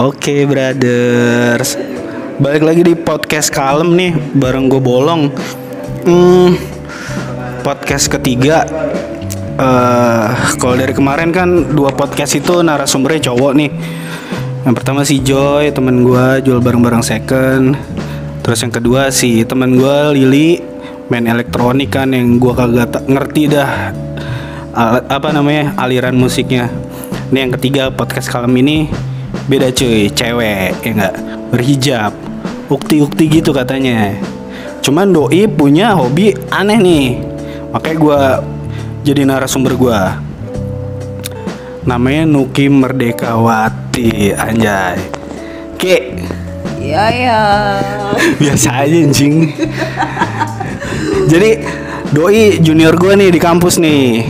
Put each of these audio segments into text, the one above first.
Oke, brothers. Balik lagi di podcast kalem nih, bareng gue Bolong. Podcast ketiga. Kalau dari kemarin kan 2 podcast itu narasumbernya cowok nih. Yang pertama si Joy, temen gue jual barang-barang second. Terus yang kedua si temen gue Lili, main elektronik kan, yang gue kagak ngerti dah aliran musiknya. Ini yang ketiga podcast kalem ini beda cuy, cewek ya enggak, berhijab, ukti-ukti gitu katanya. Cuman doi punya hobi aneh nih, makanya gue jadi narasumber gue. Namanya Nuki Merdekawati, anjay. Ki. Ya. Biasa aja anjing. Jadi doi junior gue nih di kampus nih,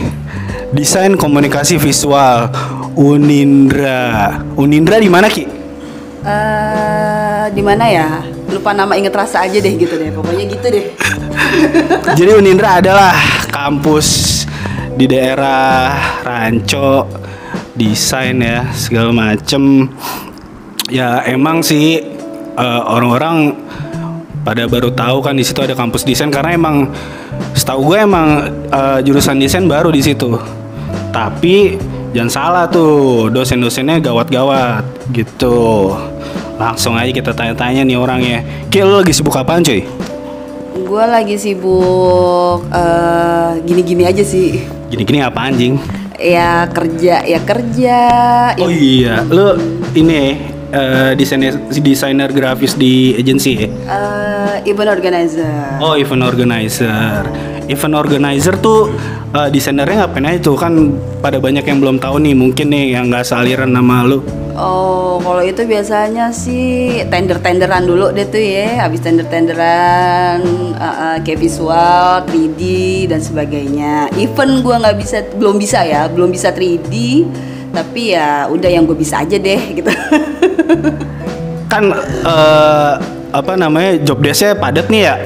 desain komunikasi visual. Unindra di mana Ki? Di mana ya? Lupa nama, inget rasa aja deh gitu deh. Pokoknya gitu deh. Jadi Unindra adalah kampus di daerah Ranco, desain ya segala macem. Ya emang sih orang-orang pada baru tahu kan di situ ada kampus desain, karena emang setahu gue emang jurusan desain baru di situ. Tapi jangan salah tuh, dosen-dosennya gawat-gawat gitu. Langsung aja kita tanya-tanya nih orangnya. Ki, lu lagi sibuk apaan cuy? Gue lagi sibuk gini-gini aja sih. Gini-gini apa anjing? Ya kerja. Oh iya, lu ini desainer grafis di agensi ya? Event organizer. Oh, event organizer. Event organizer tuh desainernya ngapain aja tuh? Kan pada banyak yang belum tahu nih, mungkin nih yang nggak sealiran nama lu. Oh, kalau itu biasanya sih tender-tenderan dulu deh tuh ya. Habis tender-tenderan kayak visual, 3D dan sebagainya. Event gua belum bisa 3D. Tapi ya udah yang gue bisa aja deh gitu. Kan job desk-nya padat nih ya.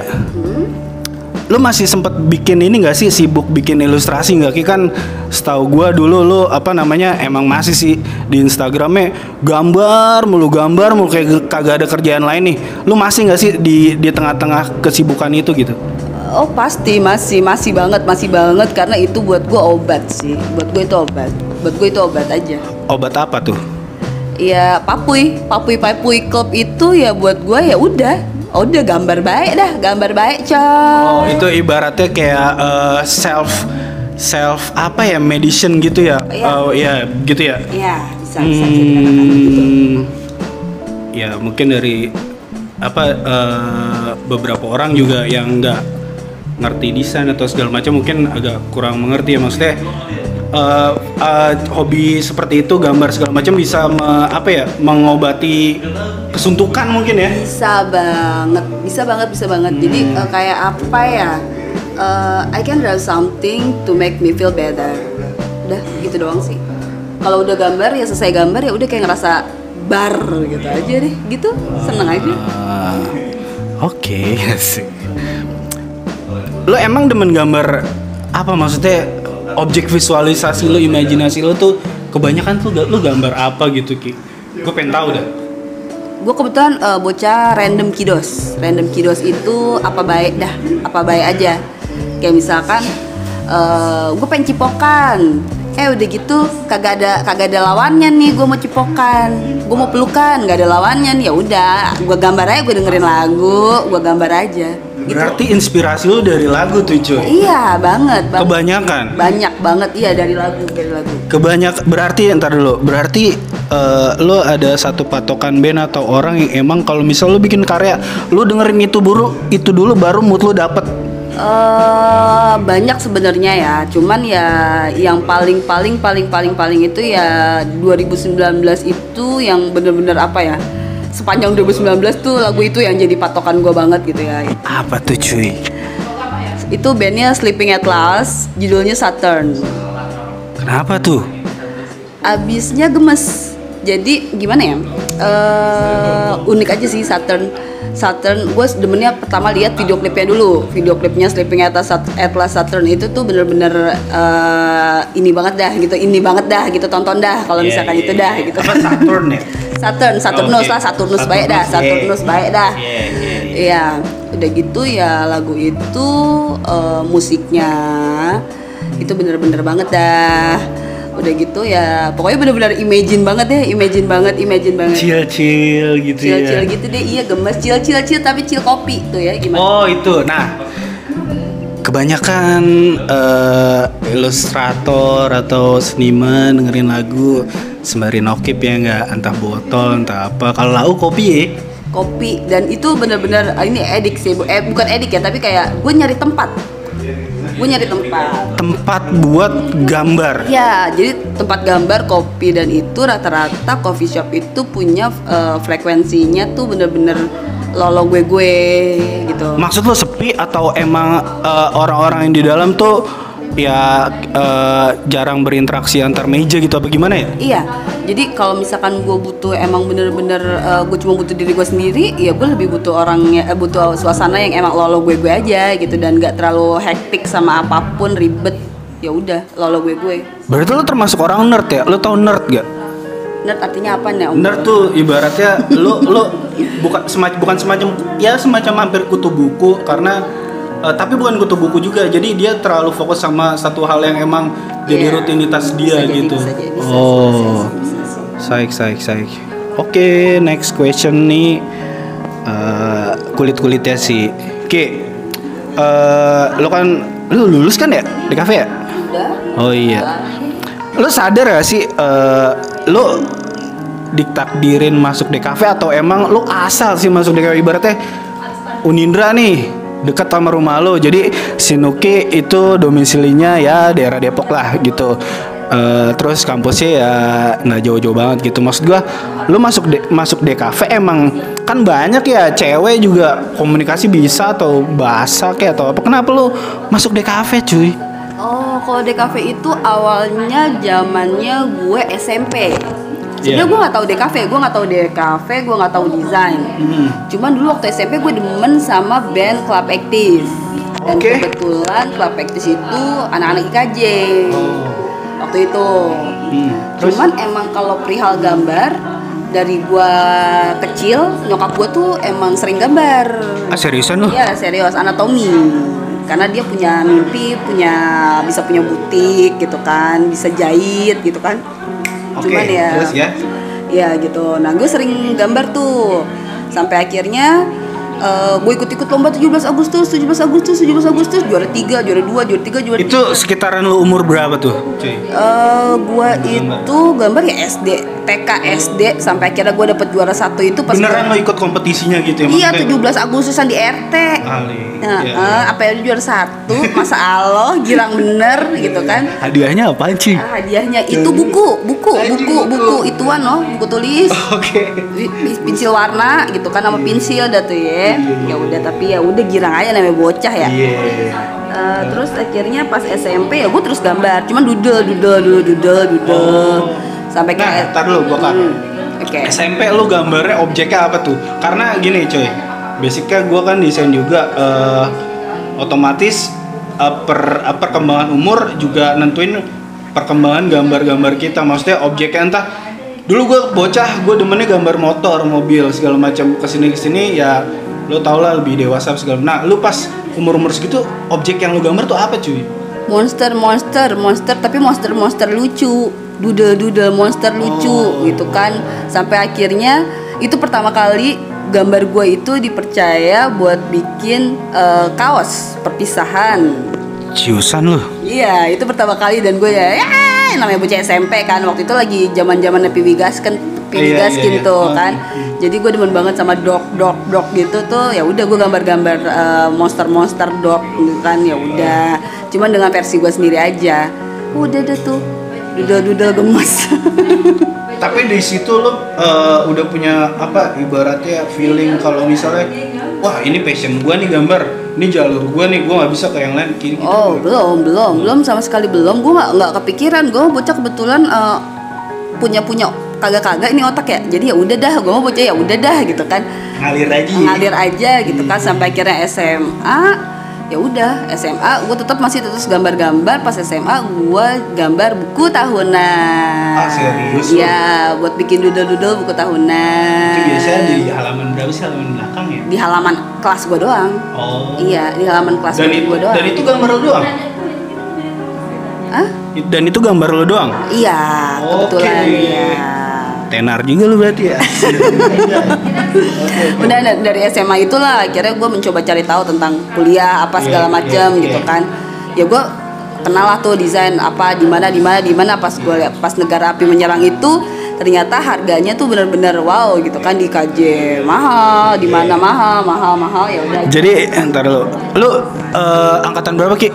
Lu masih sempet bikin ini nggak sih, sibuk bikin ilustrasi nggak Ki? Kan setahu gue dulu lu emang masih sih di Instagramnya gambar mulu kayak kagak ada kerjaan lain nih. Lu masih nggak sih di tengah-tengah kesibukan itu gitu? Oh pasti masih banget karena itu buat gue obat sih. Buat gue itu obat aja. Obat apa tuh? Ya papuy club itu ya buat gue ya udah gambar baik coy. Oh itu ibaratnya kayak self medicine gitu ya? Oh iya gitu ya? Iya bisa jadi katakan gitu. Ya mungkin dari beberapa orang juga yang nggak ngerti desain atau segala macam mungkin agak kurang mengerti ya, maksudnya hobi seperti itu, gambar segala macam bisa mengobati kesuntukan mungkin ya? Bisa banget. Jadi kayak apa ya? I can draw something to make me feel better. Udah gitu doang sih. Kalau udah gambar ya selesai gambar ya udah kayak ngerasa bar gitu aja deh. Gitu seneng aja. Oke. Lo emang demen gambar apa, maksudnya objek visualisasi lo, imajinasi lo tuh kebanyakan tuh lo gambar apa gitu Ki? Gue pengen tahu dah. Gue kebetulan bocah random kidos itu apa baik aja. Kayak misalkan gue pengen cipokan, udah gitu kagak ada lawannya nih, gue mau cipokan, gue mau pelukan, nggak ada lawannya nih, ya udah gue gambar aja, gue dengerin lagu, gue gambar aja. Berarti inspirasi lu dari lagu tuh cuy? Iya banget. Kebanyakan? Banyak banget, iya dari lagu. Berarti lo ada satu patokan band atau orang yang emang kalau misal lo bikin karya, lo dengerin itu dulu baru mood lo dapet? Banyak sebenarnya ya, cuman ya yang paling itu ya 2019 itu yang bener-bener sepanjang 2019 tuh lagu itu yang jadi patokan gue banget gitu ya. Apa tuh cuy? Itu bandnya Sleeping at Last, judulnya Saturn. Kenapa tuh? Abisnya gemes. Jadi gimana ya? Unik aja sih Saturn. Gue demennya pertama lihat video klipnya dulu. Video klipnya Sleeping at Last Saturn itu tuh bener-bener ini banget dah gitu, tonton dah kalau misalkan itu dah gitu. Apa Saturn ya? Saturnus Oke. lah, Saturnus baik dah, Saturnus baik dah. Iya, udah gitu ya lagu itu musiknya itu bener-bener banget dah. Udah gitu ya, pokoknya bener-bener imagine banget deh, imagine banget. Chill gitu Chill ya. gitu deh, iya gemes, chill tapi chill kopi tuh ya gimana? Oh itu, nah kebanyakan ilustrator atau seniman dengerin lagu sembari nokip ya nggak, entah botol entah apa. Kalau lau kopi ya. Kopi, dan itu bener-bener ini edik sih, bukan edik ya, tapi kayak gue nyari tempat. Tempat buat gambar. Ya, jadi tempat gambar kopi, dan itu rata-rata coffee shop itu punya frekuensinya tuh bener-bener lolo gue gitu. Maksud lo sepi atau emang orang-orang yang di dalam tuh ya jarang berinteraksi antar meja gitu apa gimana ya? Iya, jadi kalau misalkan gue butuh emang bener-bener gue cuma butuh diri gue sendiri, ya gue lebih butuh orangnya, butuh suasana yang emang lolo gue aja gitu, dan gak terlalu hektik sama apapun ribet. Ya udah, lolo gue. Berarti lo termasuk orang nerd ya? Lo tau nerd gak? Nerd artinya apa nih? Nerd tuh ibaratnya lo bukan semacam hampir kutu buku karena tapi bukan kutu buku juga, jadi dia terlalu fokus sama satu hal yang emang jadi rutinitas dia gitu. Saik. Oke, next question nih kulit-kulitnya sih. Oke, lo lulus kan ya di kafe ya? Udah. Oh iya. Lo sadar gak sih lo ditakdirin masuk DKV atau emang lo asal sih masuk DKV? Ibaratnya Unindra nih dekat sama rumah lo, jadi Sinuki itu domisilinya ya daerah Depok lah gitu. Terus kampusnya ya nggak jauh-jauh banget gitu. Maksud gua lo masuk DKV emang kan banyak ya cewek juga komunikasi bisa atau bahasa kayak atau apa, kenapa lo masuk DKV cuy? Oh, kalau DKV itu awalnya zamannya gue SMP. Sebenarnya gue nggak tahu DKV, gue nggak tahu desain. Cuman dulu waktu SMP gue demen sama band Club Active. Dan kebetulan Club Active itu anak-anak IKJ. Waktu itu. Cuman emang kalau perihal gambar, dari gue kecil nyokap gue tuh emang sering gambar. Seriusan lo? Iya serius, anatomi. Karena dia punya mimpi, bisa punya butik gitu kan, bisa jahit gitu kan. Cuman ya, terus ya? Ya gitu. Nah gue sering gambar tuh, sampai akhirnya gue ikut lomba 17 Agustus, juara 3, juara 2, juara 3, juara 3. Itu sekitaran lu umur berapa tuh, cuy? Gue itu gambar ya SD, TK, SD, sampai akhirnya gue dapet juara 1 itu pas. Beneran lo ikut kompetisinya gitu ya? Iya, 17 Agustusan di RT. Apa ya juara 1, masa Allah, girang bener gitu kan. Hadiahnya apaan cuy? Hadiahnya itu buku ituan loh, buku tulis. Oke. Pensil warna gitu kan, sama pensil dah tuh ya. Ya udah, tapi ya udah girang aja namanya bocah ya. Terus akhirnya pas SMP ya gue terus gambar, cuman doodle. Sampai kayak ntar dulu gua kan. Oke. SMP lu gambarnya objeknya apa tuh? Karena gini coy, basicnya gua kan desain juga, otomatis perkembangan umur juga nentuin perkembangan gambar-gambar kita. Maksudnya objeknya entah dulu gue bocah, gue demennya gambar motor, mobil segala macam, kesini ya lo tau lah lebih dewasa segala. Nah lu pas umur segitu objek yang lu gambar tuh apa cuy? Monster tapi monster lucu, doodle monster lucu gitu kan. Sampai akhirnya itu pertama kali gambar gue itu dipercaya buat bikin kaos perpisahan. Ciusan lu? Iya, itu pertama kali, dan gue ya namanya bocah SMP kan, waktu itu lagi zaman-zaman Piwigasken tuh kan. Jadi gue demen banget sama dog gitu tuh. Ya udah gue gambar-gambar monster dog gitu kan. Ya udah, cuman dengan versi gue sendiri aja. Udah deh tuh doodle gemes. Tapi di situ lo udah punya apa ibaratnya feeling kalau misalnya wah ini passion gue nih gambar, ini jalur gue nih, gue nggak bisa ke yang lain gitu. Oh belum sama sekali belum. Gue nggak kepikiran. Gue bocah kebetulan punya kagak ini otak ya. Jadi ya udah dah, gue mau bocah ya udah dah gitu kan. Ngalir aja gitu kan, sampai akhirnya SMA ya udah SMA gue tetap masih terus gambar-gambar. Pas SMA gue gambar buku tahunan. Serius? Ya, buat bikin doodle-doodle buku tahunan. Itu biasanya di halaman berapa sih, halaman belakang ya? Di halaman kelas gue doang. Oh. Iya, di halaman kelas gue doang. Dan itu gambar lo doang? Hah? Dan itu gambar lo doang? Iya, kebetulan ya. Tenar juga lu berarti ya. Udah dari SMA itulah akhirnya gue mencoba cari tahu tentang kuliah apa segala macam gitu kan. Ya gue kenal lah tuh desain apa di mana pas gue lihat pas Negara Api Menyerang itu ternyata harganya tuh benar-benar wow gitu kan, di KJ mahal, di mana mahal ya udah. Jadi entar lu angkatan berapa Ki?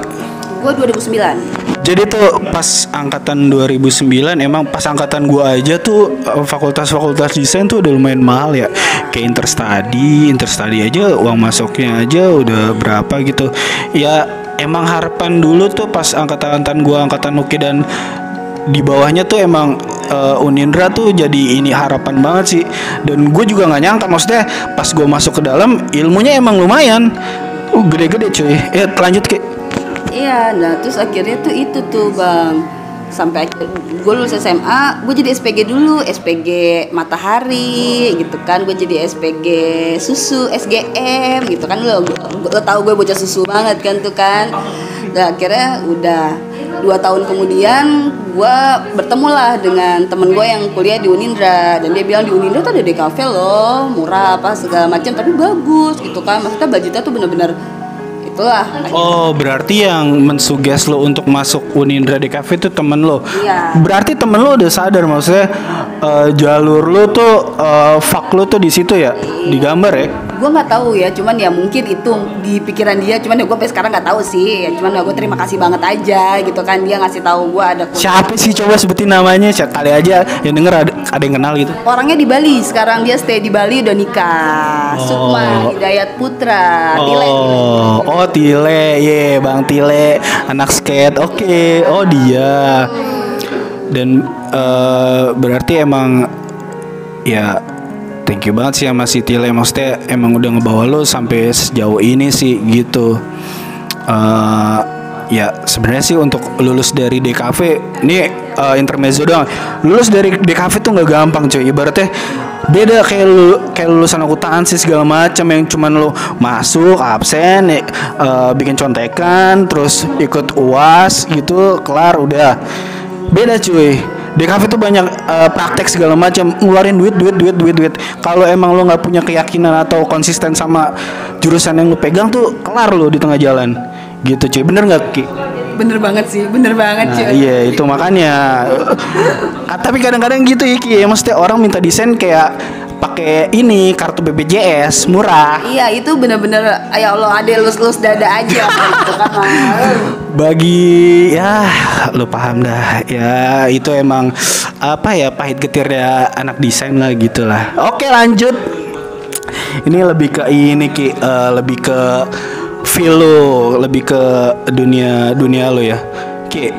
Gue 2009. Jadi tuh pas angkatan 2009 emang pas angkatan gua aja tuh fakultas desain tuh udah lumayan mahal ya. Kayak interstudy aja uang masuknya aja udah berapa gitu. Ya emang harapan dulu tuh pas angkatan gua, angkatan Uki dan di bawahnya tuh emang Unindra tuh jadi ini harapan banget sih. Dan gue juga nggak nyangka, maksudnya pas gue masuk ke dalam ilmunya emang lumayan gede-gede cuy. Ya lanjut Ki. Iya, nah terus akhirnya tuh itu tuh Bang, sampai gue lulus SMA, gue jadi SPG dulu, SPG Matahari gitu kan, gue jadi SPG Susu, SGM gitu kan, lo tahu gue bocah susu banget kan tuh kan. Nah akhirnya udah 2 tahun kemudian gue bertemu lah dengan temen gue yang kuliah di Unindra, dan dia bilang di Unindra tuh ada DKV loh, murah apa segala macam tapi bagus gitu kan, maksudnya budgetnya tuh bener-bener itulah. Oh, berarti yang mensuges lo untuk masuk Unindra DKV itu temen lo. Iya. Berarti temen lo udah sadar, maksudnya jalur lo tuh fak lo tuh di situ ya, digambar ya. Gue nggak tahu ya, cuman ya mungkin itu di pikiran dia, cuman ya gue sampai sekarang nggak tahu sih. Ya, cuman ya gue terima kasih banget aja gitu kan, dia ngasih tahu gue ada. Siapa sih, coba sebutin namanya, kali aja yang denger ada yang kenal gitu. Orangnya di Bali, sekarang dia stay di Bali, udah nikah. Sukma Hidayat Putra. Tile, Bang Tile, anak skate. Oke. Oh dia. Dan berarti emang ya thank you banget sih sama si Tile, maksudnya emang udah ngebawa lo sampai sejauh ini sih gitu. Ya sebenarnya sih untuk lulus dari DKV ini intermezzo doang. Lulus dari DKV tuh nggak gampang cuy. Ibaratnya beda kayak lulusan akuntansi segala macam yang cuman lo masuk absen, bikin contekan, terus ikut UAS gitu, kelar udah. Beda cuy. DKV tuh banyak praktek segala macam, ngeluarin duit. Kalau emang lo nggak punya keyakinan atau konsisten sama jurusan yang lo pegang tuh kelar lo di tengah jalan. Gitu cuy, bener nggak Ki? Bener banget sih, bener banget cuy. Iya itu makanya. Tapi kadang-kadang gitu ya Ki, maksudnya orang minta desain kayak pakai ini kartu BPJS murah. Iya itu bener-bener ya Allah, ada lus-lus dada aja gitu kan. Bagi ya lo paham dah ya, itu emang apa ya, pahit getirnya anak desain lah gitulah. Oke lanjut. Ini lebih ke ini Ki, lebih ke feel lo, lebih ke dunia lo ya Ki.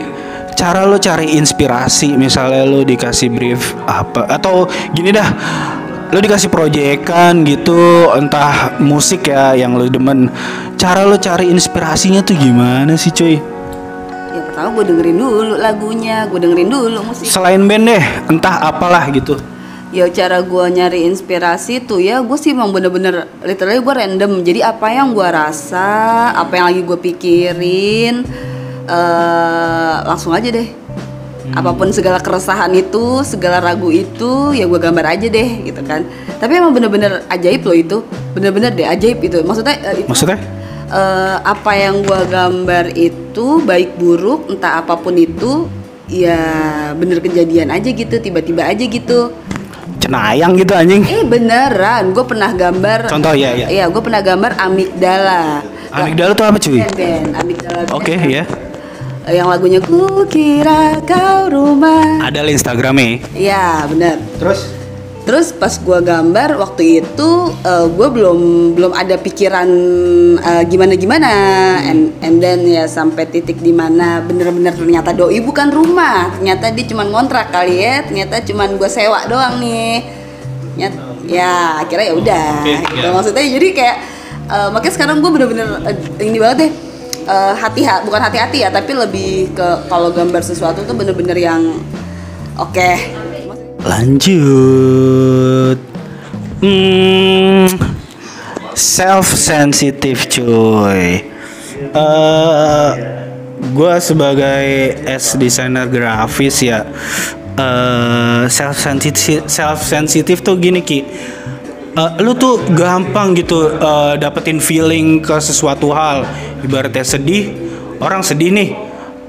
Cara lo cari inspirasi, misalnya lo dikasih brief apa, atau gini dah, lo dikasih proyekan gitu, entah musik ya yang lo demen, cara lo cari inspirasinya tuh gimana sih cuy? Ya pertama gue dengerin dulu lagunya, gue dengerin dulu musik. Selain band deh, entah apalah gitu. Ya cara gue nyari inspirasi tuh ya gue sih emang bener-bener literally gue random. Jadi apa yang gue rasa, apa yang lagi gue pikirin, langsung aja deh. Apapun segala keresahan itu, segala ragu itu, ya gue gambar aja deh gitu kan. Tapi emang bener-bener ajaib loh itu, bener-bener deh ajaib itu. Maksudnya? Apa yang gue gambar itu baik buruk entah apapun itu, ya bener kejadian aja gitu, tiba-tiba aja gitu. Cenayang gitu anjing. Beneran, gue pernah gambar. Contoh ya. Iya, gue pernah gambar amigdala. Amigdala tuh apa cuy? Band amigdala. Oke ya. Yang lagunya ku kira kau rumah. Ada di Instagramnya. Iya bener. Terus pas gue gambar waktu itu gue belum ada pikiran gimana and then ya sampai titik dimana bener-bener ternyata doi bukan rumah, ternyata dia cuma ngontrak kali ya, ternyata cuma gue sewa doang nih. Ya akhirnya ya udah. Gitu. Maksudnya jadi kayak makanya sekarang gue bener-bener ini banget deh. bukan hati-hati ya, tapi lebih ke kalau gambar sesuatu tuh bener-bener yang oke. Lanjut. Self sensitive cuy. Gue sebagai desainer grafis ya, self sensitive tuh gini Ki. Lu tuh gampang gitu dapetin feeling ke sesuatu hal. Ibaratnya sedih, orang sedih nih,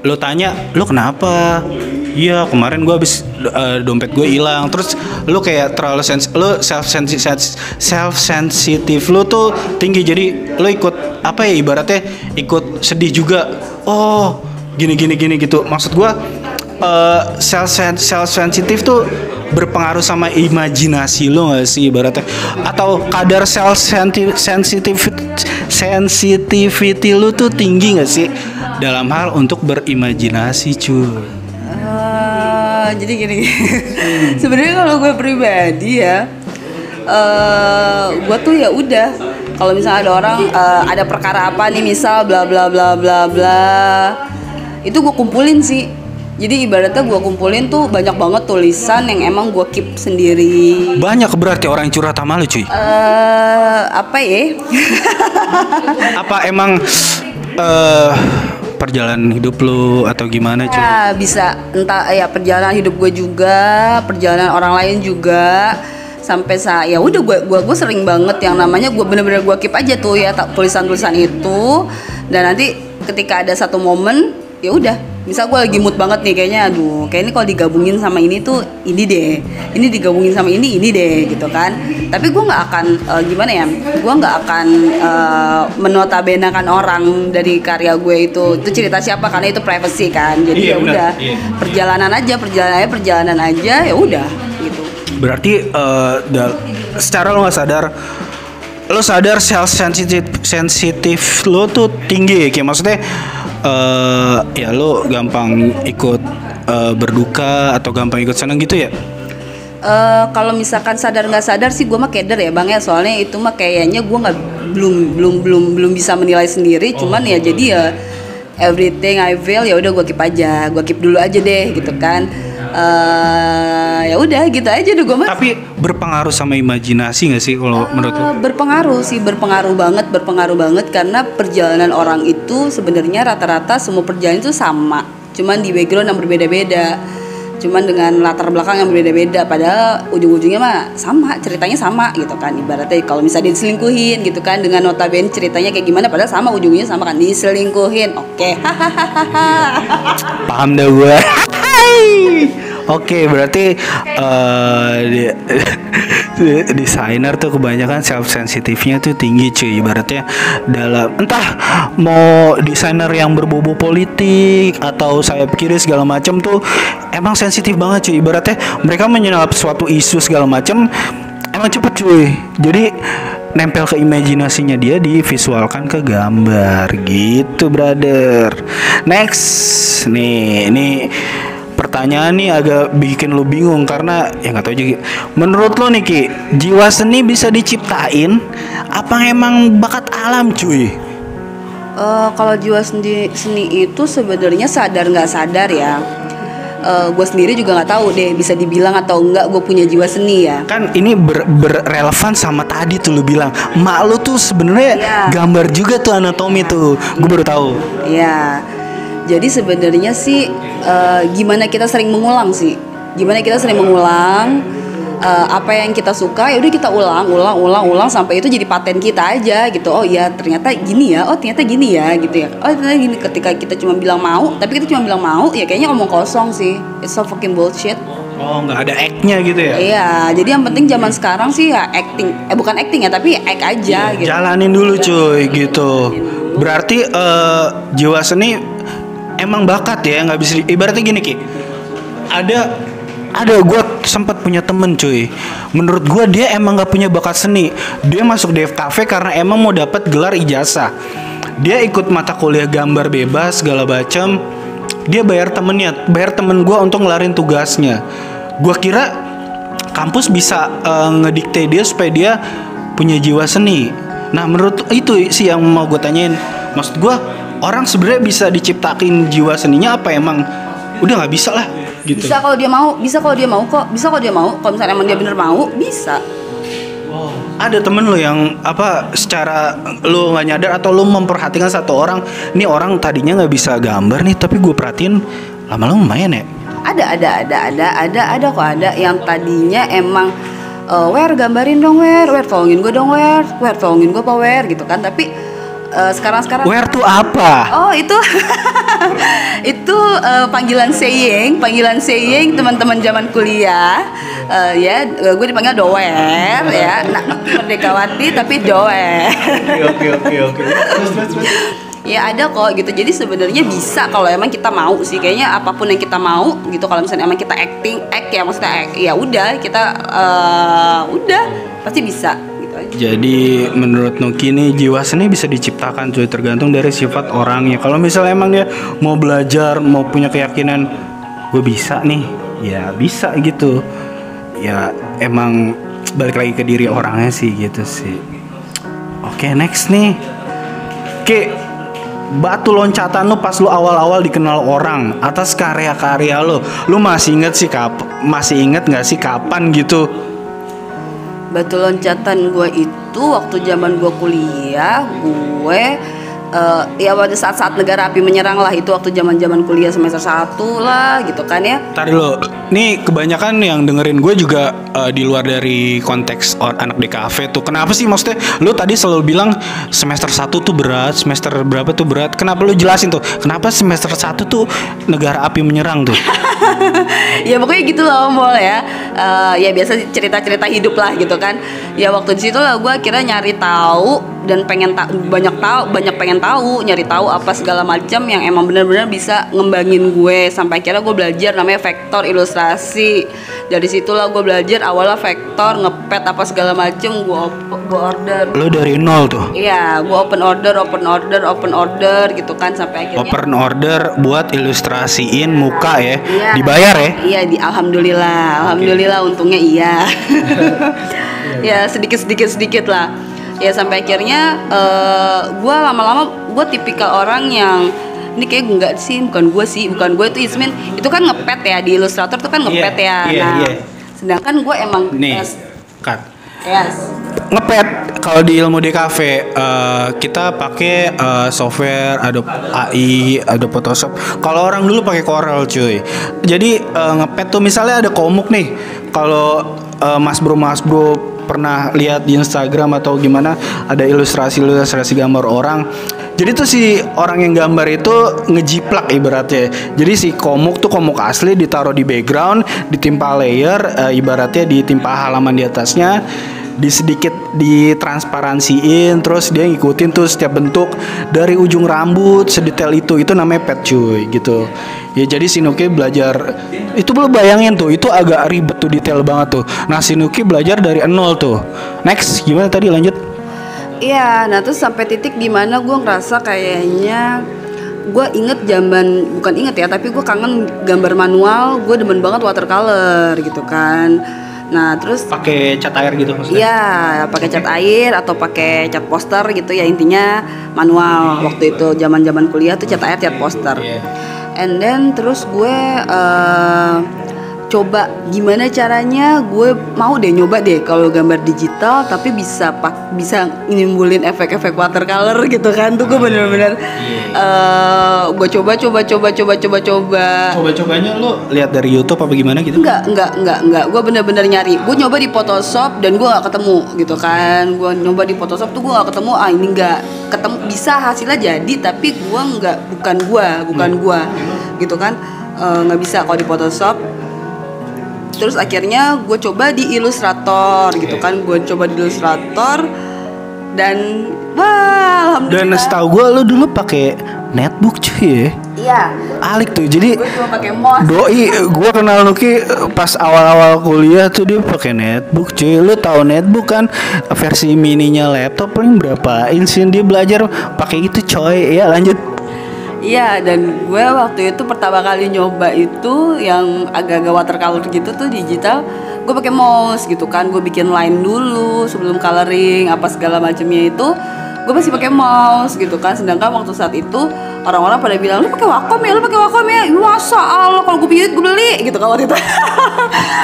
lu tanya, lu kenapa? Iya kemarin gue habis dompet gue hilang. Terus lu kayak terlalu self sensitive lu tuh tinggi, jadi lu ikut apa ya, ibaratnya ikut sedih juga. Oh gini gitu. Maksud gue self sensitive tuh berpengaruh sama imajinasi lo nggak sih ibaratnya, atau kadar self sensitivity lu tuh tinggi nggak sih dalam hal untuk berimajinasi cuy? Jadi gini, sebenarnya kalau gue pribadi ya, gue tuh ya udah, kalau misalnya ada orang ada perkara apa nih, misal bla bla bla bla bla, itu gue kumpulin sih. Jadi ibaratnya gue kumpulin tuh banyak banget tulisan yang emang gue keep sendiri. Banyak berarti orang yang curhat sama lu cuy? Apa ya? Apa emang perjalanan hidup lu atau gimana cuy? Ya bisa, entah ya perjalanan hidup gue juga, perjalanan orang lain juga, sampai ya udah gue sering banget yang namanya gue bener-bener gue keep aja tuh ya tulisan-tulisan itu, dan nanti ketika ada satu momen ya udah, misal gue lagi mood banget nih, kayaknya kayak ini kalau digabungin sama ini tuh ini deh, ini digabungin sama ini deh gitu kan. Tapi gue nggak akan gimana ya, gue nggak akan menotabenakan orang dari karya gue itu cerita siapa, karena itu privacy kan. Jadi ya udah, perjalanan aja ya udah gitu. Berarti secara lo nggak sadar, lo sadar self sensitif lo tuh tinggi, kayak maksudnya ya lo gampang ikut berduka atau gampang ikut senang gitu ya? Kalau misalkan sadar nggak sadar sih gue mah keder ya bang ya, soalnya itu mah kayaknya gue nggak belum bisa menilai sendiri. Cuman ya jadi ya everything I feel ya udah gue keep dulu aja deh gitu kan. Ya udah gitu aja deh gue mah. Tapi berpengaruh sama imajinasi nggak sih kalau menurut lo? Berpengaruh banget karena perjalanan orang itu sebenarnya rata-rata semua perjalanan itu sama, cuman di background yang berbeda-beda, cuman dengan latar belakang yang berbeda-beda, padahal ujung-ujungnya mah sama, ceritanya sama gitu kan. Ibaratnya kalau misalnya diselingkuhin gitu kan, dengan notabene ceritanya kayak gimana, padahal sama, ujungnya sama kan, diselingkuhin. Oke. Paham dah gue. Oke, berarti desainer tuh kebanyakan self sensitifnya tuh tinggi cuy. Ibaratnya dalam entah mau desainer yang berbobot politik atau sayap kiri segala macam tuh emang sensitif banget cuy. Ibaratnya mereka menyerap suatu isu segala macam emang cepet cuy. Jadi nempel ke imajinasinya dia, divisualkan ke gambar gitu brother. Next nih, ini pertanyaan nih agak bikin lo bingung karena ya nggak tahu juga. Menurut lo nih Ki, jiwa seni bisa diciptain apa emang bakat alam cuy? Kalau jiwa seni itu sebenarnya sadar nggak sadar ya. Gue sendiri juga nggak tahu deh bisa dibilang atau enggak gue punya jiwa seni ya. Kan ini berrelevan sama tadi tuh lo bilang mak lo tuh sebenarnya gambar juga tuh anatomi tuh. Gue baru tahu. Iya. Jadi sebenarnya sih gimana kita sering mengulang sih. Gimana kita sering mengulang apa yang kita suka, ya udah kita ulang sampai itu jadi paten kita aja gitu. Oh iya ternyata gini ya, oh ternyata gini ya gitu ya. Oh ternyata gini, ketika kita cuma bilang mau, tapi kita cuma bilang mau, ya kayaknya omong kosong sih. It's so fucking bullshit. Oh nggak ada act-nya gitu ya? Iya, jadi yang penting zaman sekarang sih ya acting, bukan acting ya, tapi act aja gitu. Jalanin dulu cuy gitu. Berarti jiwa seni emang bakat ya, nggak bisa ibaratnya gini Ki. Ada gue sempat punya temen cuy. Menurut gue dia emang nggak punya bakat seni. Dia masuk DFKV karena emang mau dapat gelar ijazah. Dia ikut mata kuliah gambar bebas segala macam. Dia bayar temen gue untuk ngelarin tugasnya. Gue kira kampus bisa ngedikte dia supaya dia punya jiwa seni. Nah menurut itu sih yang mau gue tanyain. Maksud gue orang sebenarnya bisa diciptakin jiwa seninya apa emang udah nggak bisa lah gitu? Bisa kalau dia mau, bisa kalau dia mau kok, bisa kalau dia mau. Kalau misalnya emang dia bener mau, bisa. Ada temen lo yang apa secara lo nggak nyadar atau lo memperhatikan satu orang, nih orang tadinya nggak bisa gambar nih tapi gue perhatiin lama-lama lumayan ya. Ada kok, ada yang tadinya emang Wer gambarin dong Wer tolongin gue dong Wer tolongin gue apa Wer gitu kan, tapi sekarang Wer tuh apa? Oh itu itu panggilan saying teman-teman zaman kuliah. Ya gue dipanggil Doer ya, Merdekawati tapi Doer. Oke. Ya ada kok gitu. Jadi sebenarnya bisa kalau emang kita mau sih. Kayaknya apapun yang kita mau gitu. Kalau misalnya emang kita act ya maksudnya ya udah kita udah pasti bisa gitu aja. Jadi menurut Nuki nih jiwa seni bisa diciptakan cuy, tergantung dari sifat orangnya. Kalau misalnya emang dia mau belajar, mau punya keyakinan gue bisa nih, ya bisa gitu. Ya emang balik lagi ke diri orangnya sih gitu sih. Oke, next nih. Oke, batu loncatan lu pas lu awal-awal dikenal orang atas karya-karya lu masih inget nggak sih kapan gitu? Batu loncatan gue itu waktu zaman gue kuliah, gue ya pada saat-saat negara api menyerang lah, itu waktu zaman kuliah semester 1 lah gitu kan ya. Tadi lo, nih kebanyakan yang dengerin gue juga di luar dari konteks anak DKV tuh. Kenapa sih maksudnya lo tadi selalu bilang semester 1 tuh berat, semester berapa tuh berat. Kenapa lo jelasin tuh? Kenapa semester 1 tuh negara api menyerang tuh? Ya pokoknya gitu loh Mol ya. Ya biasa cerita-cerita hidup lah gitu kan. Ya waktu di situ lah gue akhirnya nyari tahu dan banyak pengen tahu, nyari tahu apa segala macam yang emang benar-benar bisa ngembangin gue, sampai akhirnya gue belajar namanya vektor ilustrasi. Dari situlah gue belajar awalnya vektor, ngepet apa segala macam, gue order. Lo dari nol tuh? Iya, gue open order gitu kan sampai akhirnya. Open order buat ilustrasiin muka ya? Iya. Dibayar ya? Iya, alhamdulillah, untungnya iya. Ya sedikit lah. Ya sampai akhirnya gue lama-lama gue tipikal orang yang ini kayak bukan gue itu Ismin itu kan ngepet ya di Illustrator tuh kan ngepet sedangkan gue emang nih cut yes. Ngepet kalau di ilmu DKV kita pakai software Adobe AI, Adobe Photoshop. Kalau orang dulu pakai Corel cuy. Jadi ngepet tuh misalnya ada komuk nih. Kalau Mas Bro pernah lihat di Instagram atau gimana ada ilustrasi gambar orang. Jadi tuh si orang yang gambar itu ngejiplak ibaratnya. Jadi si komuk tuh komuk asli ditaruh di background, ditimpa layer, ibaratnya ditimpa halaman di atasnya, sedikit ditransparansiin, terus dia ngikutin tuh setiap bentuk dari ujung rambut sedetail itu namanya pet cuy gitu. Ya jadi si Nuki belajar itu, belum bayangin tuh itu agak ribet tuh, detail banget tuh. Nah si Nuki belajar dari nol tuh. Next gimana tadi lanjut? Iya, nah terus sampai titik dimana gue ngerasa kayaknya gue bukan inget ya, tapi gue kangen gambar manual. Gue demen banget watercolor gitu kan. Nah terus pakai cat air gitu maksudnya? Iya, pakai cat air atau pakai cat poster gitu ya, intinya manual. Waktu itu zaman kuliah tuh cat air, cat poster. And then terus gue coba gimana caranya gue mau deh nyoba deh kalau gambar digital tapi bisa nimbulin efek-efek watercolor gitu kan. Tuh gue bener-bener gue coba-cobanya lo lihat dari YouTube apa gimana gitu? Enggak, gue bener-bener nyari. Gue nyoba di Photoshop dan gue gak ketemu gitu kan. Gue nyoba di Photoshop tuh gue gak ketemu. Ini gak ketemu, bisa hasilnya jadi tapi gue bukan gue gitu kan. Gak bisa kalau di Photoshop. Terus akhirnya gue coba di Illustrator gitu kan. Gue coba di Illustrator dan wah alhamdulillah. Dan setahu gue lo dulu pakai netbook cuy ya. Iya. Alik tuh. Jadi gue cuma pakai mouse. Doi, gue kenal Nuki pas awal-awal kuliah tuh dia pakai netbook cuy. Lo tahu netbook kan versi mininya laptop paling berapa inch, dia belajar pakai itu coy. Ya lanjut. Iya, dan gue waktu itu pertama kali nyoba itu yang agak-agak watercolor gitu tuh digital, gue pakai mouse gitu kan. Gue bikin line dulu sebelum coloring apa segala macamnya itu. gue masih pakai mouse gitu kan. Sedangkan waktu saat itu orang-orang pada bilang lu pakai Wacom ya, lu pakai Wacom ya. Masa Allah, kalau gue punya duit gue beli gitu kan waktu itu.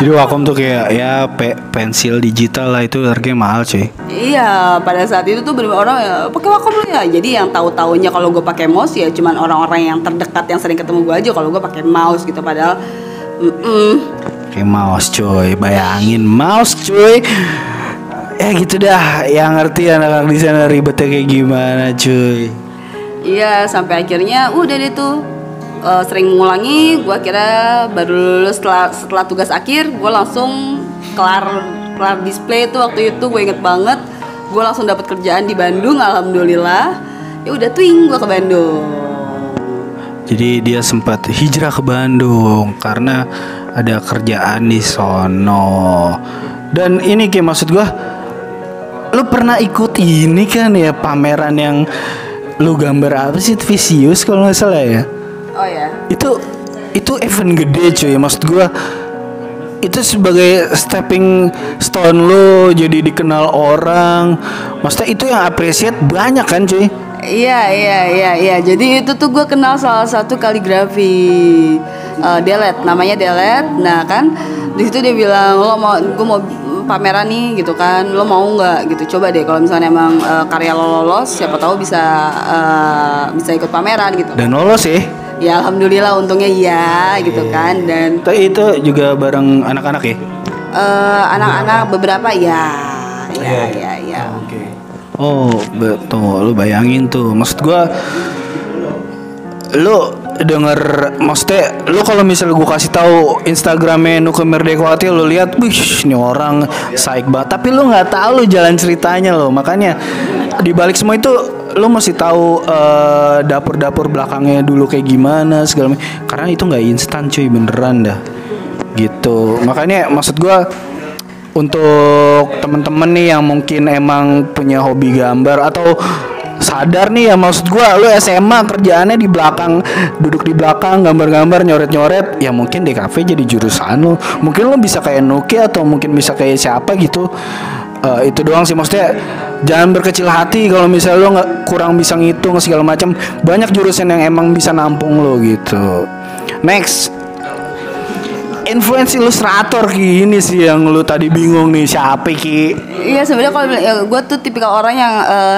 Jadi Wacom tuh kayak ya pensil digital lah, itu harganya mahal cuy. Iya, pada saat itu tuh bener-bener orang ya pakai Wacom lu ya. Jadi yang tahu-taunya kalau gue pakai mouse ya cuman orang-orang yang terdekat yang sering ketemu gue aja kalau gue pakai mouse gitu. Padahal Kayak mouse cuy, bayangin mouse cuy. Ya gitu dah, yang ngerti anak-anak di sana ribetnya kayak gimana cuy. iya, sampai akhirnya udah deh tuh sering mengulangi. Gue kira baru lulus setelah tugas akhir, gue langsung kelar display tuh waktu itu. Gue inget banget, gue langsung dapat kerjaan di Bandung, alhamdulillah. Ya udah twing gue ke Bandung. Jadi dia sempat hijrah ke Bandung karena ada kerjaan di sono. Dan ini kayak maksud gua, lu pernah ikut ini kan ya, pameran yang lu gambar apa sih, Vicious kalau nggak salah ya? Oh ya. Itu event gede cuy, maksud gua itu sebagai stepping stone lu jadi dikenal orang. Maksudnya itu yang appreciate banyak kan cuy? Iya. Jadi itu tuh gue kenal salah satu kaligrafi Delet, namanya Delet. Nah kan di situ dia bilang gue mau pameran nih gitu kan, lo mau nggak gitu, coba deh kalau misalnya emang karya lo lolos, siapa tahu bisa ikut pameran gitu. Dan lolos sih. Ya alhamdulillah, untungnya iya gitu kan. Dan Itu juga bareng anak-anak ya? anak-anak beberapa ya. Oke. Oh betul, lu bayangin tuh, maksud gua lu denger, maksudnya lu kalau misalnya gua kasih tahu Instagramnya Nuke Merdekwati, lu lihat, wih ini orang saik banget, tapi lu nggak tahu lu jalan ceritanya lo. Makanya di balik semua itu lu mesti tahu dapur-dapur belakangnya dulu kayak gimana segala macam, karena itu nggak instan cuy, beneran dah gitu. Makanya maksud gua, untuk temen-temen nih yang mungkin emang punya hobi gambar atau sadar nih ya, maksud gua lu SMA kerjaannya di belakang, duduk di belakang gambar-gambar, nyoret-nyoret, ya mungkin di kafe jadi jurusan lu. Mungkin lu bisa kayak Nuki atau mungkin bisa kayak siapa gitu. Itu doang sih, maksudnya jangan berkecil hati kalau misalnya lu nggak kurang bisa ngitung segala macam. Banyak jurusan yang emang bisa nampung lo gitu. Next, influence ilustrator gini sih yang lu tadi bingung nih, siapa Ki? Iya sebenarnya kalau ya, gue tuh tipikal orang yang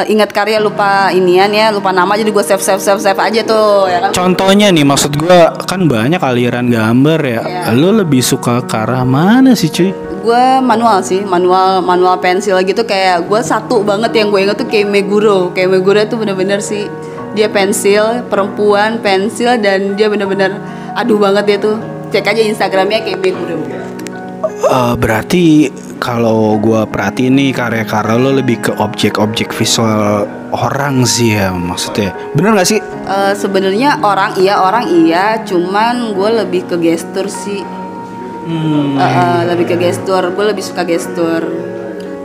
ingat karya lupa inian ya, lupa nama, jadi gue save aja tuh ya kan. Contohnya nih, maksud gue kan banyak aliran gambar ya. Lu lebih suka ke arah mana sih cuy? Gue manual sih, manual pensil gitu. Kayak gue satu banget yang gue ingat tuh kayak Meguro itu bener-bener sih, dia pensil, perempuan pensil, dan dia bener-bener aduh banget dia tuh. Cek aja Instagramnya kayak Meguro. Berarti kalau gue perhatiin nih, karya-karya lo lebih ke objek-objek visual orang sih ya, maksudnya bener nggak sih? Sebenarnya orang iya, cuman gue lebih ke gestur sih. Lebih ke gestur, gue lebih suka gestur.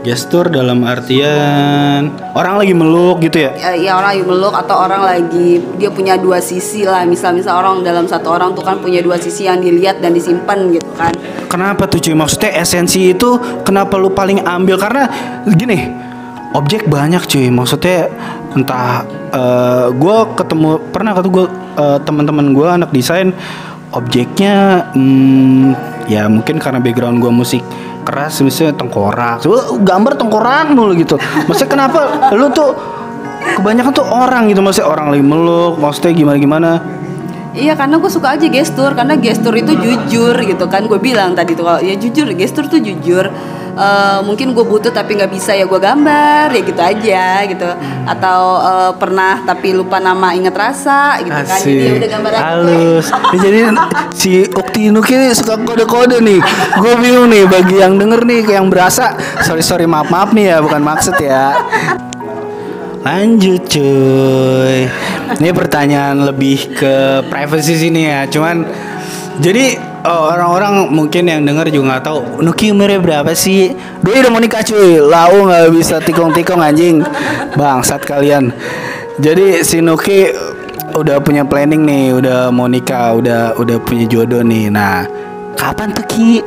Gestur dalam artian orang lagi meluk gitu ya? Ya orang lagi meluk, atau orang lagi dia punya dua sisi lah. Misal orang dalam satu orang tuh kan punya dua sisi yang dilihat dan disimpan gitu kan. Kenapa tuh cuy? Maksudnya esensi itu kenapa lu paling ambil? Karena gini, objek banyak cuy. Maksudnya entah gue pernah ketemu teman-teman gue anak desain, objeknya ya mungkin karena background gue musik keras, misalnya tengkorak, gambar tengkorak mulu gitu. Maksudnya kenapa lu tuh kebanyakan tuh orang gitu, maksudnya orang lagi meluk, maksudnya gimana? Iya, karena gue suka aja gestur, karena gestur itu jujur gitu kan. Gue bilang tadi tuh, kalau ya jujur, gestur tuh jujur. Mungkin gue butuh tapi nggak bisa, ya gue gambar, ya gitu aja gitu. Atau pernah tapi lupa nama, inget rasa gitu. Asik. Kan, jadi udah gambar halus. Jadi si Ukti Nuki ini suka kode-kode nih. Gue bingung nih, bagi yang denger nih, yang berasa, sorry maaf nih ya, bukan maksud ya. Lanjut cuy. Ini pertanyaan lebih ke privacy sini ya. Cuman jadi orang-orang mungkin yang denger juga nggak tahu Nuki umurnya berapa sih. Doi udah mau nikah cuy. Lau nggak bisa tikung-tikung anjing. Bangsat kalian. Jadi si Nuki udah punya planning nih, udah mau nikah, udah punya jodoh nih. Nah, kapan tuh Ki?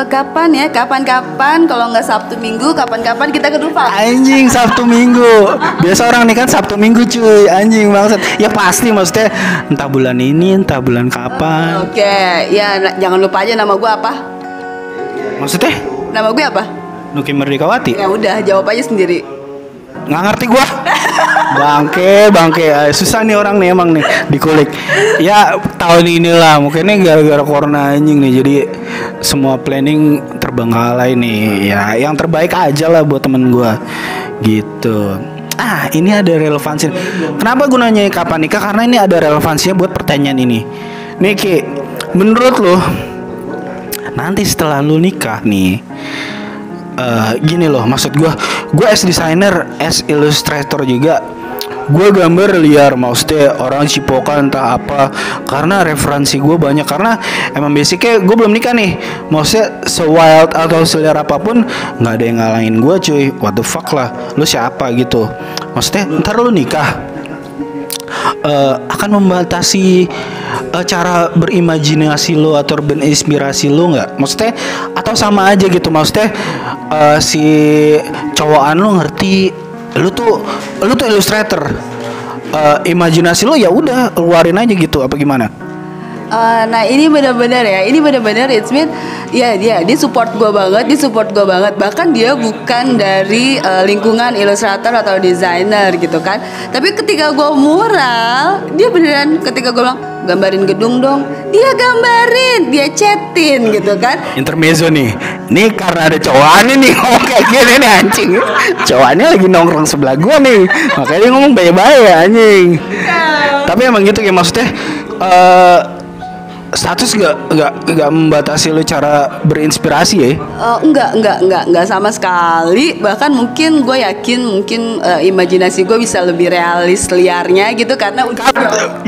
Kapan ya? Kapan-kapan kalau nggak Sabtu Minggu, kapan-kapan kita ke Dufan. Anjing, Sabtu Minggu. Biasa orang nih kan Sabtu Minggu cuy. Anjing banget. Ya pasti maksudnya entah bulan ini, entah bulan kapan. Oke, ya jangan lupa aja nama gue apa? Maksudnya? Nama gue apa? Nuki Merdekawati. Ya udah, jawab aja sendiri. Nggak ngerti gua. Bangke. Susah nih orang nih emang nih dikulik. Ya tahun inilah mungkinnya gara-gara corona anjing nih. Jadi semua planning terbengkalai nih. Ya yang terbaik aja lah buat temen gua. Gitu. Ini ada relevansi. Kenapa gue nanya kapan nikah? Karena ini ada relevansinya buat pertanyaan ini. Niki, menurut lo nanti setelah lu nikah nih, gini loh, maksud gue as designer, as illustrator juga, gue gambar liar, maksudnya orang cipokan entah apa, karena referensi gue banyak, karena emang basicnya gue belum nikah nih, maksudnya se-wild atau seliar apapun nggak ada yang ngalangin gue cuy, what the fuck lah, lu siapa gitu, maksudnya ntar lu nikah akan membatasi cara berimajinasi lo atau berinspirasi lo nggak? Maksudnya atau sama aja gitu? Maksudnya si cowokan lo ngerti, lo tuh illustrator, imajinasi lo ya udah keluarin aja gitu apa gimana? Nah ini benar-benar ya, it's mean ya dia support gue banget, bahkan dia bukan dari lingkungan ilustrator atau desainer gitu kan, tapi ketika gue mural dia beneran, ketika gue bilang gambarin gedung dong, dia gambarin, dia chatin gitu kan. Intermezzo nih karena ada cowokannya nih ngomong kayak gini nih anjing, cowokannya lagi nongkrong sebelah gue nih, makanya dia ngomong baik-baik ya anjing. Tapi emang gitu ya, maksudnya status gak membatasi lo cara berinspirasi ya? Enggak sama sekali. Bahkan mungkin gue yakin imajinasi gue bisa lebih realis liarnya gitu karena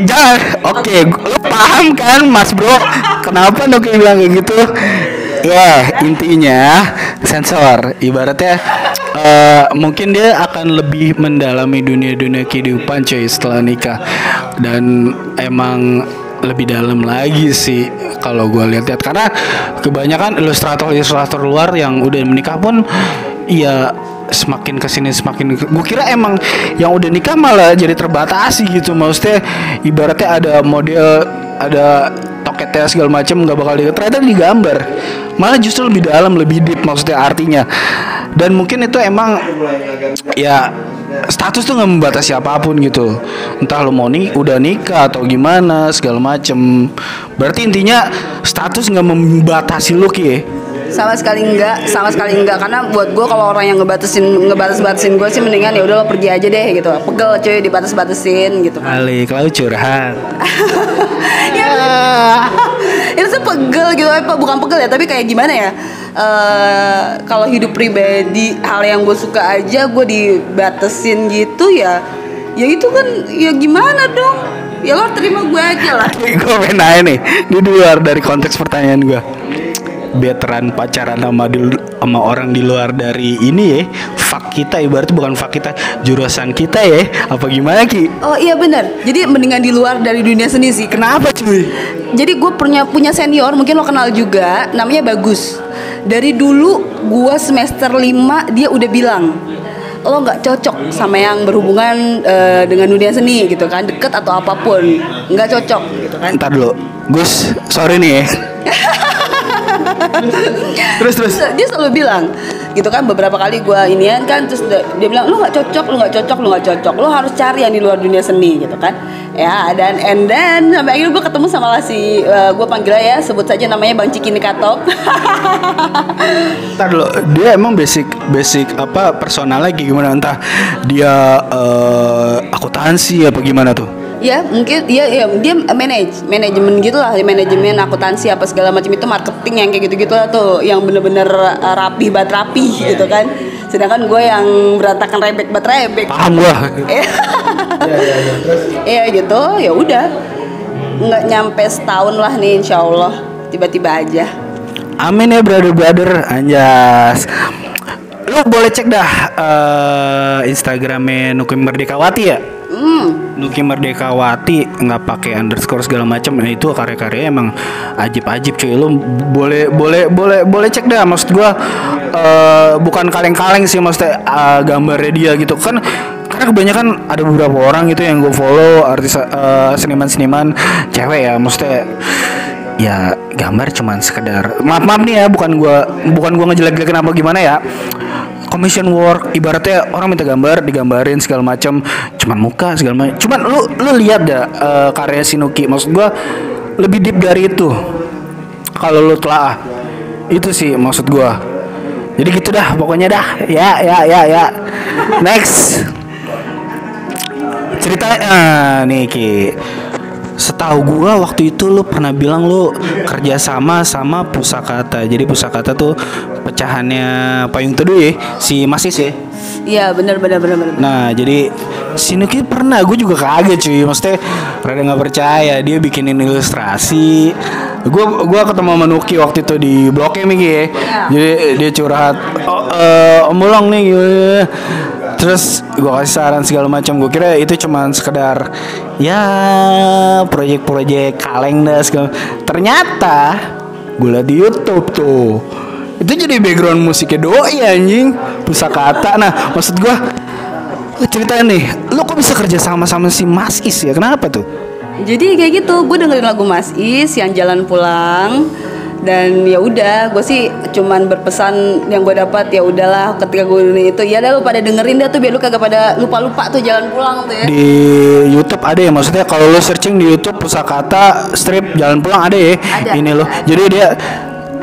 jangan. Oke, lo paham kan Mas Bro? Kenapa Nuki bilang kayak gitu? Intinya sensor. Ibaratnya mungkin dia akan lebih mendalami dunia kehidupan cuy setelah nikah, dan emang lebih dalam lagi sih kalau gue lihat karena kebanyakan ilustrator luar yang udah menikah pun ya semakin kesini semakin gue kira emang yang udah nikah malah jadi terbatasi gitu, maksudnya ibaratnya ada model, ada toketnya segala macam nggak bakal ternyata digambar, malah justru lebih dalam, lebih deep maksudnya artinya. Dan mungkin itu emang ya status tuh nggak membatasi apapun gitu, entah lo mau udah nikah atau gimana segala macem. Berarti intinya status nggak membatasi lo Ki. Sama sekali enggak, karena buat gue kalau orang yang ngebatas-batasin gue sih mendingan ya udah lo pergi aja deh gitu, pegel cuy dibatas-batasin gitu kan. Alik lalu curhat. Ya, itu tuh pegel gitu, bukan pegel ya, tapi kayak gimana ya? Kalau hidup pribadi, hal yang gue suka aja gue dibatasin gitu ya itu kan ya gimana dong? Ya lo terima gue aja lah. Gue pengen nanya nih, di luar dari konteks pertanyaan gue. Veteran pacaran sama orang di luar dari ini ya, fak kita, ibaratnya bukan fak kita, jurusan kita ya, apa gimana Ki? Oh iya benar, jadi mendingan di luar dari dunia seni sih. Kenapa cuy? Jadi gue punya senior, mungkin lo kenal juga, namanya Bagus. Dari dulu gue semester 5 dia udah bilang, lo nggak cocok sama yang berhubungan dengan dunia seni gitu kan, deket atau apapun nggak cocok gitu kan. Ntar dulu Gus, sorry nih ya. terus dia selalu bilang gitu kan, beberapa kali gue inian kan, terus dia bilang lo nggak cocok, lo harus cari yang di luar dunia seni gitu kan ya. Dan sampai akhirnya gue ketemu sama gue panggilnya ya, sebut saja namanya Bang Ciki Nikatop. Ntar dulu, dia emang basic apa personal lagi gimana, entah dia akuntansi apa gimana tuh? Ya mungkin dia manajemen gitu lah, manajemen akuntansi apa segala macam, itu marketing yang kayak gitu lah tuh, yang bener-bener rapi gitu kan. Sedangkan gue yang berantakan rebek. Paham gue. Iya gitu, ya udah nggak nyampe setahun lah nih insya Allah, tiba-tiba aja. Amin ya brother anjas. Lu boleh cek dah Instagramnya Nuki Merdekawati ya. Nuki Merdekawati nggak pakai underscore segala macam. Nah itu karya-karya emang ajib-ajib cuy. Lu boleh cek dah. Maksud gua bukan kaleng-kaleng sih, maksudnya gambarnya dia gitu kan. Karena kebanyakan ada beberapa orang gitu yang gue follow, artis seniman-seniman cewek ya, maksudnya ya gambar cuman sekedar maaf nih ya, bukan gua ngejelek-jelekin apa gimana ya, commission work, ibaratnya orang minta gambar digambarin segala macam, cuman muka segala macam. Cuman lu lihat dah karya si Nuki, maksud gua lebih deep dari itu kalau lu telah. Itu sih maksud gua. Jadi gitu dah pokoknya dah. Ya. Next ceritanya nih Ki. Setahu gua waktu itu lu pernah bilang lu kerja sama Pusakata. Jadi Pusakata tuh pecahannya Payung Teduh ya, si Masis ya. Iya benar. Nah jadi si Nuki pernah, gue juga kaget cuy. Maksudnya rada nggak percaya dia bikinin ilustrasi. Gue ketemu sama Nuki waktu itu di Blok M ya. Jadi dia curhat, Om Mulong nih gimana. Terus gue kasih saran segala macam. Gue kira itu cuman sekedar ya proyek-proyek kaleng dah segala. Ternyata gue liat di YouTube tuh, itu jadi background musiknya Doi anjing, Pusakata. Nah maksud gue ceritain nih, lo kok bisa kerja sama si Mas Is ya? Kenapa tuh? Jadi kayak gitu, gue dengerin lagu Mas Is yang Jalan Pulang. Dan ya udah, gue sih cuman berpesan yang gue dapat, ya udahlah ketika gue dengerin itu, ya dah lu pada dengerin dah tuh biar lu kagak pada lupa tuh Jalan Pulang tuh ya. Di YouTube ada ya, maksudnya kalau lu searching di YouTube Pusakata strip Jalan Pulang ada ya. Ada, ini lo. ada. Jadi dia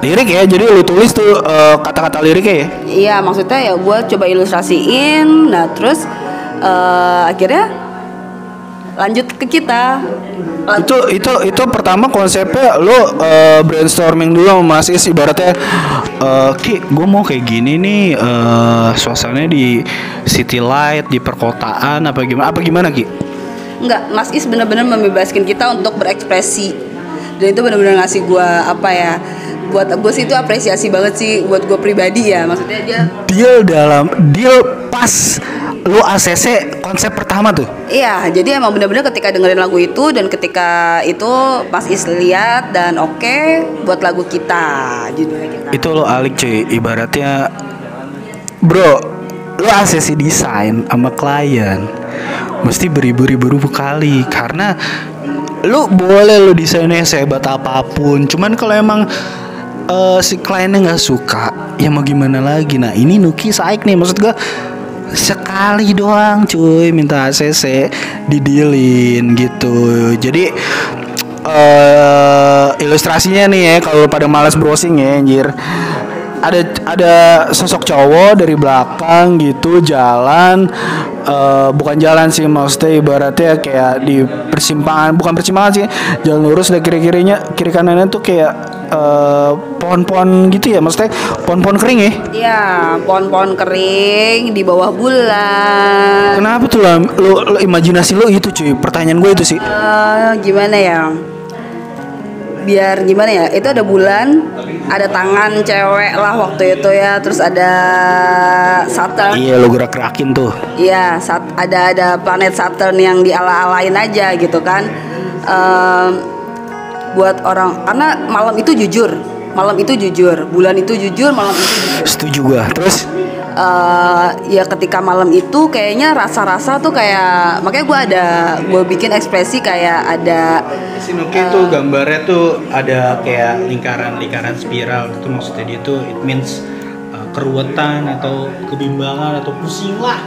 lirik ya, jadi lu tulis tuh kata-kata liriknya ya. Iya, maksudnya ya gue coba ilustrasiin. Nah terus akhirnya lanjut ke kita. Itu pertama konsepnya lo brainstorming dulu sama Mas Is, ibaratnya Ki, gue mau kayak gini nih, suasananya di city light, di perkotaan apa gimana Ki? Enggak, Mas Is benar-benar membebaskan kita untuk berekspresi. Dan itu benar-benar ngasih gue apa ya, buat gue sih itu apresiasi banget sih buat gue pribadi ya. Maksudnya dia pas lu ACC konsep pertama tuh. Iya, jadi emang benar-benar ketika dengerin lagu itu dan ketika itu Mas Is lihat dan oke, buat lagu kita, judulnya kita. Itu lo alik cuy, ibaratnya bro, lo ACC desain sama klien mesti beribu-ribu kali, karena lo boleh lo desainnya sehebat apapun, cuman kalau emang si kliennya nggak suka, ya mau gimana lagi. Nah ini Nuki saik nih, maksud gue sekali doang cuy minta ACC didealin gitu. Jadi ilustrasinya nih ya, kalau pada malas browsing ya anjir, ada sosok cowok dari belakang gitu jalan, bukan jalan sih, maksudnya ibaratnya kayak di persimpangan, bukan persimpangan sih, jalan lurus, dan kiri kanannya tuh kayak pohon-pohon gitu ya, maksudnya pohon-pohon kering ya. Iya, pohon-pohon kering di bawah bulan. Kenapa tuh lah lo imajinasi lo itu cuy, pertanyaan gue itu sih. Gimana ya, biar gimana ya, itu ada bulan, ada tangan cewek lah waktu itu ya, terus ada Saturn. Iya, lo gerak-gerakin tuh. Iya, ada planet Saturn yang diala-alain aja gitu kan. Buat orang, karena malam itu jujur, bulan itu jujur, malam itu jujur. Setuju gua. Terus ya ketika malam itu kayaknya rasa-rasa tuh kayak, makanya gue bikin ekspresi kayak ada si Nuki tuh gambarnya tuh ada kayak lingkaran spiral gitu, maksudnya dia tuh it means keruwetan atau kebimbangan atau pusing lah,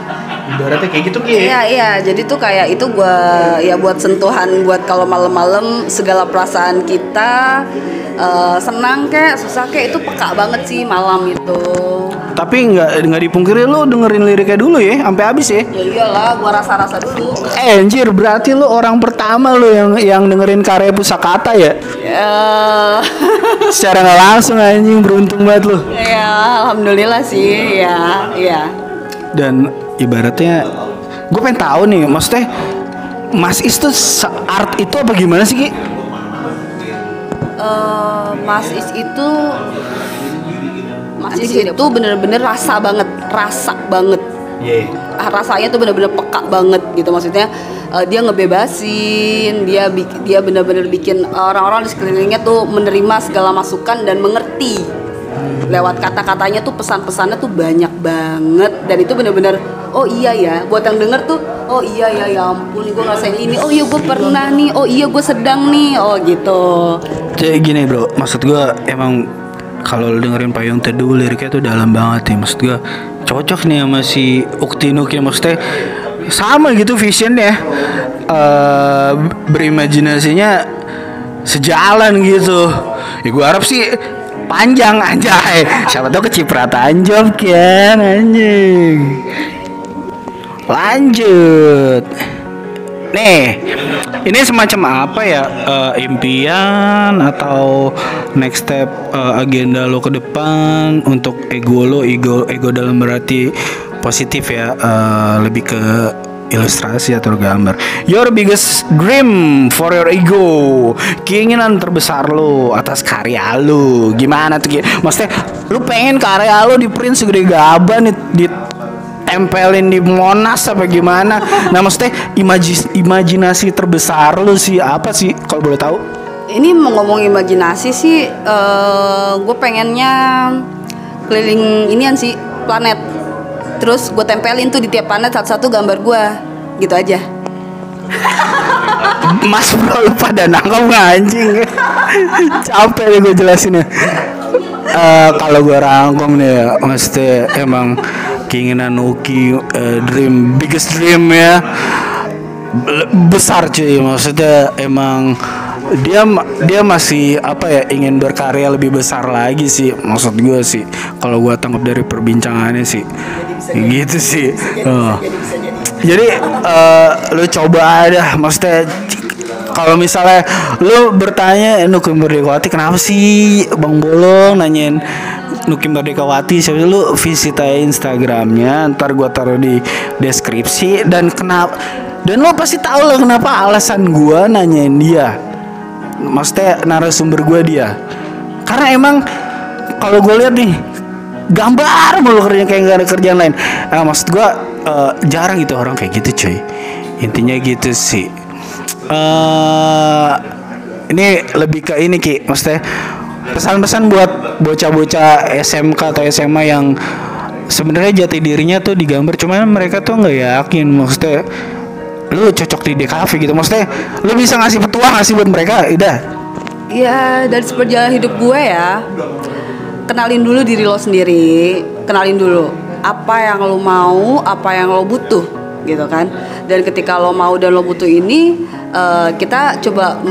ibaratnya kayak gitu Ki. Iya, jadi tuh kayak itu gue ya buat sentuhan, buat kalau malam-malam segala perasaan kita, senang kayak susah kayak itu peka banget sih malam itu. Tapi nggak dipungkiri lo dengerin liriknya dulu ya sampai habis ya. Ya iyalah, gue rasa-rasa dulu. Anjir, berarti lo orang pertama lo yang dengerin karya Pusakata ya? Ya. Secara nggak langsung anjing, beruntung banget lo. Ya, alhamdulillah sih, ya. Dan ibaratnya gue pengen tahu nih, maksudnya Mas Is tuh art itu apa gimana sih Ki? Mas Is itu bener-bener rasa banget. Yeah. Rasanya tuh bener-bener peka banget gitu, maksudnya dia ngebebasin, dia bener-bener bikin orang-orang di sekelilingnya tuh menerima segala masukan dan mengerti. Lewat kata-katanya tuh pesan-pesannya tuh banyak banget, dan itu bener-bener oh iya ya, buat yang denger tuh oh iya ya, ya ampun gue ngerasain ini, oh iya gue pernah nih, oh iya gue sedang nih, oh gitu. Jadi gini bro, maksud gue emang kalau lo dengerin Payung Teduh liriknya tuh dalam banget ya, maksud gue cocok nih sama si Ukti Nuki, maksudnya sama gitu visionnya, berimajinasinya sejalan gitu. Ya gue harap sih panjang anjay, siapa tahu kecipratan job kan anjing. Lanjut nih, ini semacam apa ya, impian atau next step, agenda lo ke depan untuk ego dalam berarti positif ya, lebih ke ilustrasi atau gambar. Your biggest dream for your ego, keinginan terbesar lo atas karya lo gimana tuh? Maksudnya lo pengen karya lo di print segede gaban ditempelin di Monas apa gimana? Nah maksudnya imajinasi terbesar lo sih apa sih kalau boleh tahu? Ini mau ngomong imajinasi sih, gue pengennya keliling inian sih, planet. Terus gue tempelin tuh di tiap planet satu-satu gambar gue, gitu aja. Mas bro lu pada nangkep nggak anjing? Capek deh gue jelasinnya. Kalau gue rangkum nih ya, maksudnya emang keinginan Nuki, biggest dream ya, besar cuy. Maksudnya emang dia masih apa ya, ingin berkarya lebih besar lagi sih, maksud gue sih kalau gue tangkap dari perbincangannya sih gitu sih. Jadi lu coba aja, maksudnya kalau misalnya lu bertanya Nuki Merdekawati kenapa sih Bang Bolong nanyain Nuki Merdekawati, siapa lu visit aja Instagramnya, ntar gue taruh di deskripsi, dan lo pasti tahu lah kenapa alasan gue nanyain dia, maksudnya narasumber gue dia, karena emang kalau gue lihat nih gambar mulu kerjaan kayak gak ada kerjaan lain. Maksud gue jarang gitu orang kayak gitu cuy, intinya gitu sih. Ini lebih ke ini Ki, maksudnya pesan-pesan buat bocah-bocah SMK atau SMA yang sebenarnya jati dirinya tuh digambar, cuman mereka tuh nggak yakin, maksudnya lu cocok di DKV gitu, maksudnya lu bisa ngasih petuah nggak sih buat mereka? Udah Ya dari seperjalanan hidup gue ya, kenalin dulu diri lo sendiri, kenalin dulu apa yang lo mau, apa yang lo butuh gitu kan. Dan ketika lo mau dan lo butuh ini, kita coba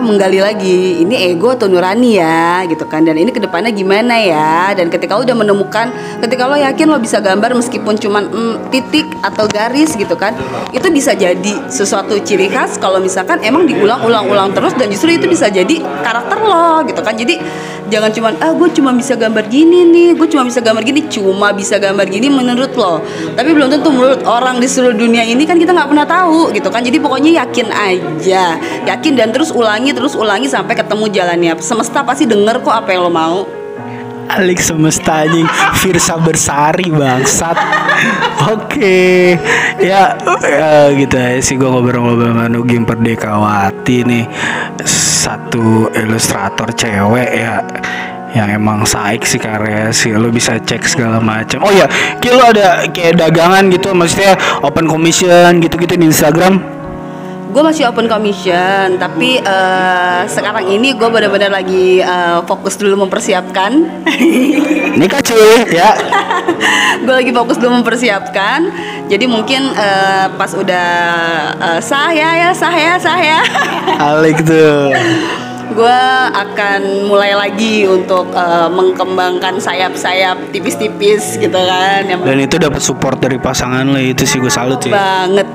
menggali lagi ini ego atau nurani ya gitu kan, dan ini kedepannya gimana ya. Dan ketika lo udah menemukan, ketika lo yakin lo bisa gambar meskipun cuman titik atau garis gitu kan, itu bisa jadi sesuatu ciri khas kalau misalkan emang diulang-ulang terus, dan justru itu bisa jadi karakter lo gitu kan. Jadi jangan cuman gue cuma bisa gambar gini nih, gue cuma bisa gambar gini, cuma bisa gambar gini menurut lo, tapi belum tentu menurut orang di seluruh dunia ini kan, kita nggak pernah tahu gitu kan. Jadi pokoknya yakin aja, yakin dan terus ulangi sampai ketemu jalannya. Semesta pasti denger kok apa yang lo mau. Alik semesta anjing, Firsa Bersari bangsat. Oke. Ya gitu aja sih gue ngobrol-ngobrol sama Nuki Merdekawati nih, satu ilustrator cewek ya yang emang saik sih karya sih, lo bisa cek segala macam. Oh ya, kayak lo ada kayak dagangan gitu, maksudnya open commission gitu-gitu di Instagram? Gue masih open commission, tapi sekarang ini gue benar-benar lagi fokus dulu mempersiapkan. Nikah cuy ya. Gue lagi fokus dulu mempersiapkan. Jadi mungkin pas udah sah ya. Alik tuh. Gue akan mulai lagi untuk mengembangkan sayap-sayap tipis-tipis gitu kan. Dan itu dapat support dari pasangan lo, itu sih gue salut sih. Banget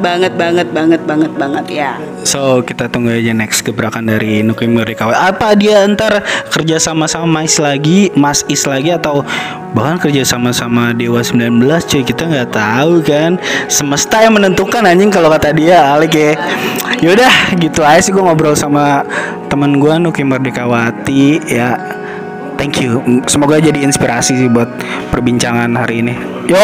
ya. So kita tunggu aja next gebrakan dari Nuki Merdekawati. Apa dia ntar kerja sama Mas Is lagi atau bahkan kerja sama Dewa 19 cuy, kita nggak tahu kan. Semesta yang menentukan anjing kalau kata dia, Alik ya. Yaudah gitu aja sih gue ngobrol sama teman gue Nuki Merdekawati ya. Thank you. Semoga jadi inspirasi sih buat perbincangan hari ini. Yo.